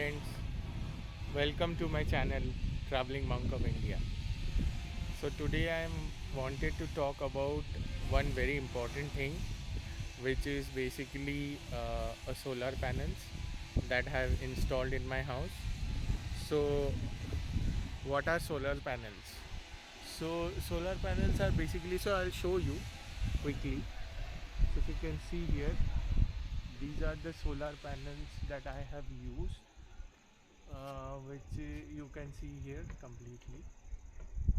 friends, welcome to my channel Traveling Monk of India. So today I am wanted to talk about one very important thing, which is basically a solar panels that I have installed in my house. So what are solar panels? So solar panels are basically, so I'll show you quickly. So if you can see here, these are the solar panels that I have used, which you can see here completely.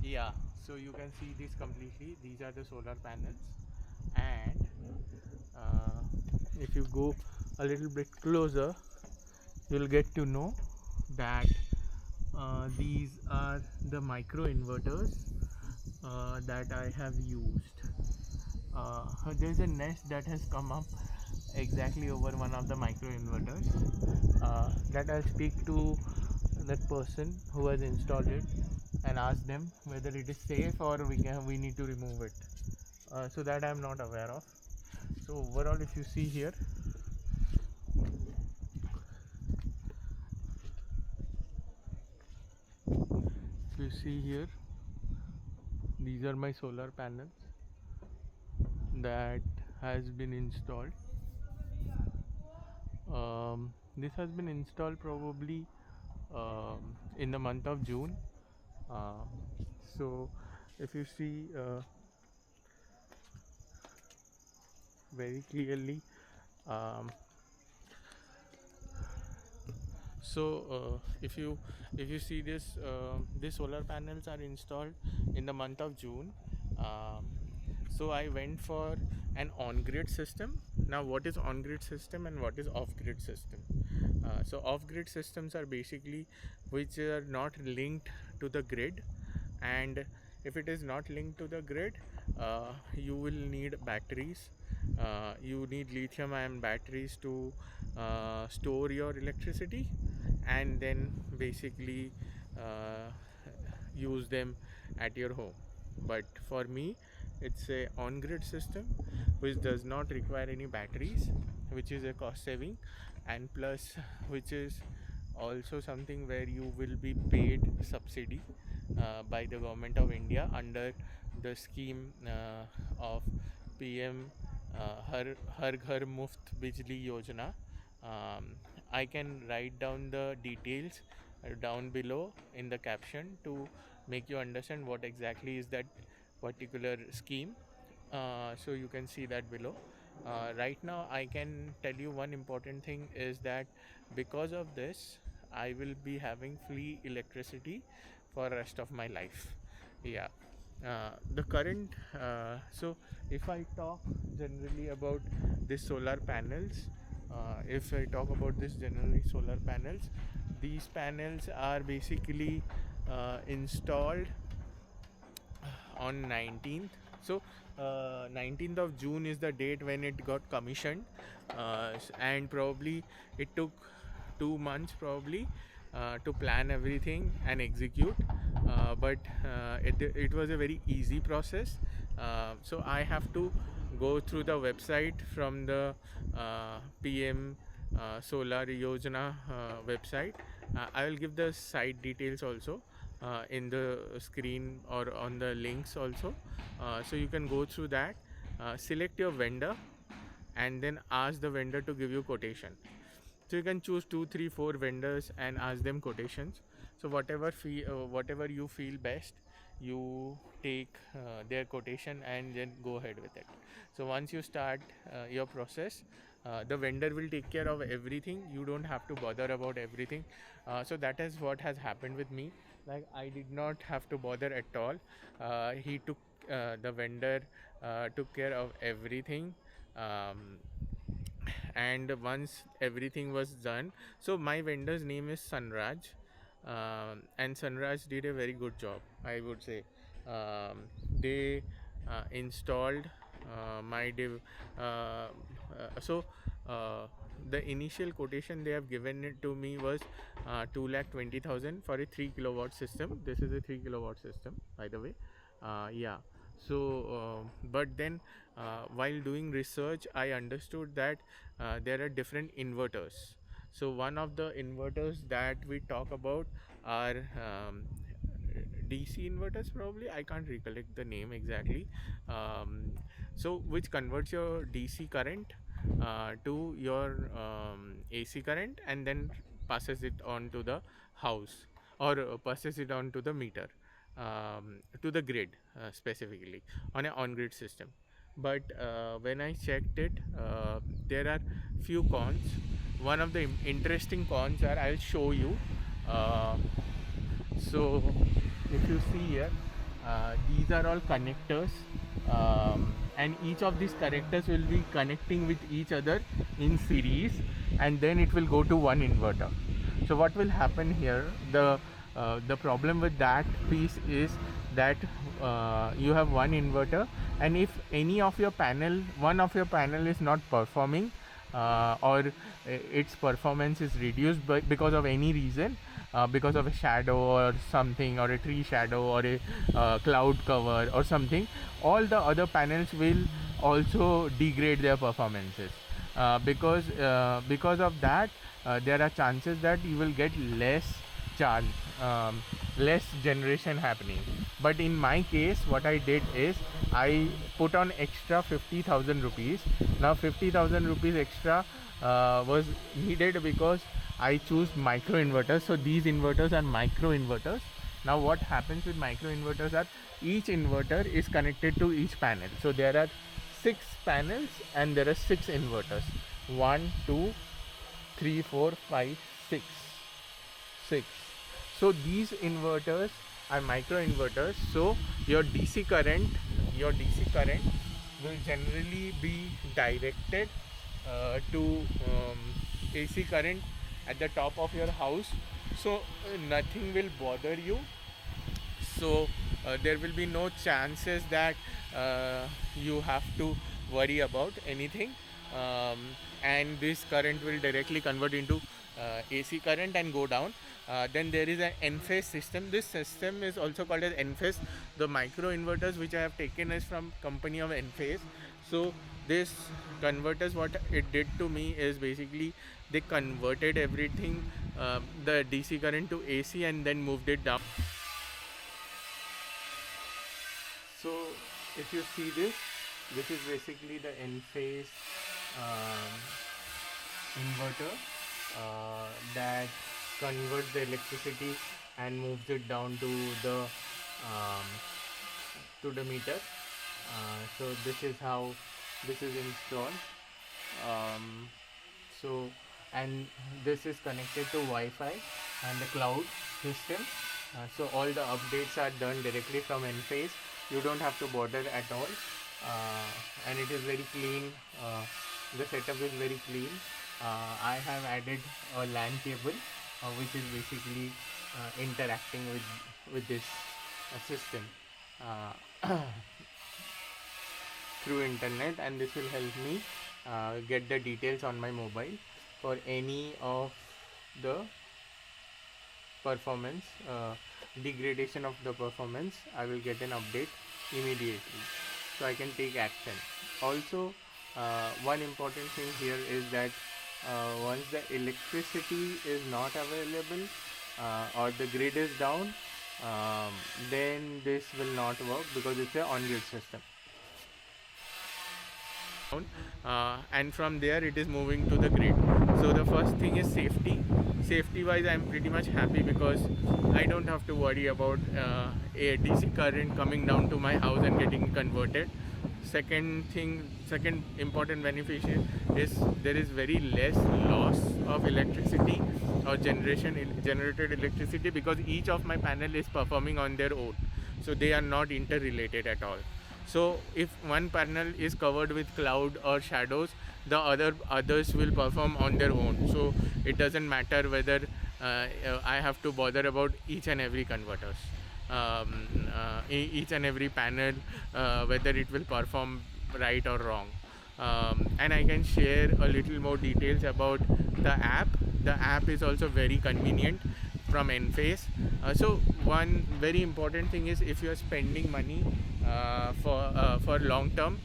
Yeah, so you can see this completely. These are the solar panels, and uh, if you go a little bit closer, you'll get to know that these are the micro inverters that I have used. There's a nest that has come up exactly over one of the micro inverters that I'll speak to that person who has installed it and ask them whether it is safe or we need to remove it. So that I'm not aware of. So overall, if you see here, these are my solar panels that has been installed. This has been installed probably in the month of June. Uh, so if you see very clearly, um, so if you see this, these solar panels are installed in the month of June. So I went for an on-grid system. Now what is on-grid system and what is off-grid system? So off-grid systems are basically which are not linked to the grid, and if it is not linked to the grid, you will need batteries. You need lithium ion batteries to store your electricity, and then basically uh, use them at your home. But for me, it's a on-grid system which does not require any batteries, which is a cost saving, and plus which is also something where you will be paid subsidy by the government of India under the scheme of PM Har Ghar Muft Bijli Yojana. I can write down the details down below in the caption to make you understand what exactly is that particular scheme. So you can see that below. Right now I can tell you one important thing is that because of this I will be having free electricity for rest of my life. Yeah. The current So if I talk generally about this solar panels, if I talk about this generally solar panels, these panels are basically installed on 19th. So 19th of June is the date when it got commissioned, and probably it took 2 months probably to plan everything and execute, but it was a very easy process. So I have to go through the website from the PM Solar Yojana website. I will give the site details also in the screen or on the links also, so you can go through that, select your vendor, and then ask the vendor to give you quotation. So you can choose 2 3 4 vendors and ask them quotations. So whatever you feel best, you take their quotation and then go ahead with it. So once you start your process, the vendor will take care of everything. You don't have to bother about everything. So that is what has happened with me. Like, I did not have to bother at all. He took The vendor took care of everything. And once everything was done, so my vendor's name is Sunraj, and Sunraj did a very good job, I would say. They installed my div so the initial quotation they have given it to me was 2,20,000 for a 3 kilowatt system. This is a 3 kilowatt system, by the way. Yeah. So but then while doing research, I understood that there are different inverters. So one of the inverters that we talk about are DC inverters, probably. I can't recollect the name exactly. um, so which converts your DC current to your AC current, and then passes it on to the house, or passes it on to the meter, to the grid, specifically on an on-grid system. But when I checked it, there are few cons. One of the interesting cons are, I'll show you. uh, so if you see here, these are all connectors, and each of these connectors will be connecting with each other in series, and then it will go to one inverter. So what will happen here, the problem with that piece is that you have one inverter, and if any of your panel one of your panel is not performing, or its performance is reduced because of any reason, because of a shadow or something, or a tree shadow, or a cloud cover or something, all the other panels will also degrade their performances, because of that, there are chances that you will get less charge, um, less generation happening. But in my case, what I did is I put on extra 50,000 rupees. Now 50,000 rupees extra was needed because I choose micro inverters. So these inverters are micro inverters. Now what happens with micro inverters are, each inverter is connected to each panel. So there are 6 panels and there are 6 inverters. 1, 2, 3, 4, 5, 6. 6. So these inverters are micro inverters. So your DC current will generally be directed to AC current at the top of your house. So nothing will bother you. So there will be no chances that you have to worry about anything, um, and this current will directly convert into AC current and go down. Then there is an N-phase system. This system is also called as N-phase. The micro inverters which I have taken is from company of N-phase. So this converters, what it did to me is basically they converted everything, the DC current to AC, and then moved it down. So if you see this is basically the N-phase um, inverter that converts the electricity and moves it down um, to the meter. So this is how this is installed. Um, so and this is connected to Wi-Fi and the cloud system. So all the updates are done directly from Enphase. You don't have to bother at all, and it is very clean. The setup is very clean. I have added a LAN cable, which is basically interacting with this system through internet, and this will help me get the details on my mobile for any of the performance degradation of the performance. I will get an update immediately, so I can take action. Also, one important thing here is that once the electricity is not available, or the grid is down, then this will not work because it's a on-grid system. And from there it is moving to the grid. So the first thing is safety wise, I'm pretty much happy because I don't have to worry about a DC current coming down to my house and getting converted. Second important benefit is there is very less loss of electricity or generated electricity, because each of my panel is performing on their own, so they are not interrelated at all. So if one panel is covered with cloud or shadows, the others will perform on their own. So it doesn't matter whether I have to bother about each and every converters, each and every panel, whether it will perform right or wrong. And I can share a little more details about the app. The app is also very convenient from Enphase. So one very important thing is, if you are spending money for long term,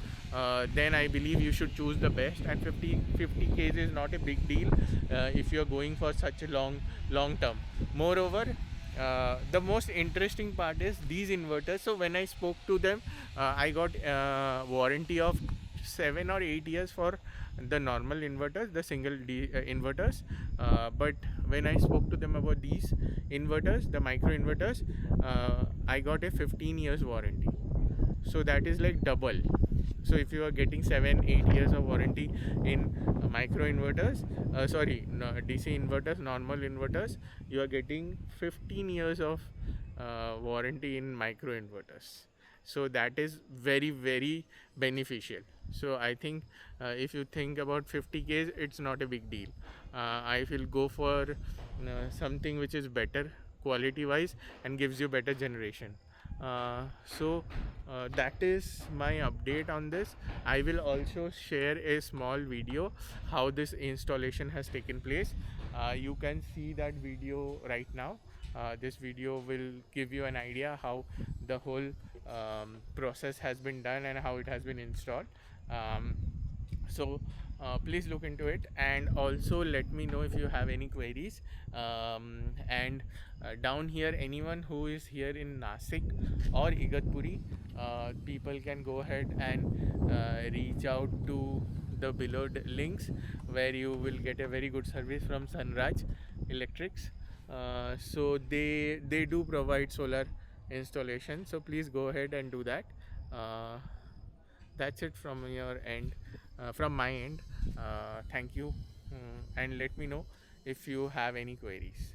then I believe you should choose the best. And 50 k's is not a big deal if you are going for such a long term. Moreover, the most interesting part is these inverters. So when I spoke to them, I got warranty of 7 or 8 years for the normal inverters, the inverters. But when I spoke to them about these inverters, the micro inverters, I got a 15 years warranty. So that is like double. So if you are getting 7 8 years of warranty in micro inverters, sorry, no, DC inverters, normal inverters, you are getting 15 years of warranty in micro inverters. So that is very very beneficial. So I think if you think about 50 k's, it's not a big deal. I will go for something which is better quality wise and gives you better generation. So that is my update on this. I will also share a small video how this installation has taken place. You can see that video right now. This video will give you an idea how the whole process has been done and how it has been installed. So please look into it, and also let me know if you have any queries. And down here, anyone who is here in Nasik or Igatpuri, people can go ahead and reach out to the below links, where you will get a very good service from Sunraj Electrics. So they do provide solar installation, so please go ahead and do that. uh, that's it from your end, from my end. Thank you. And let me know if you have any queries.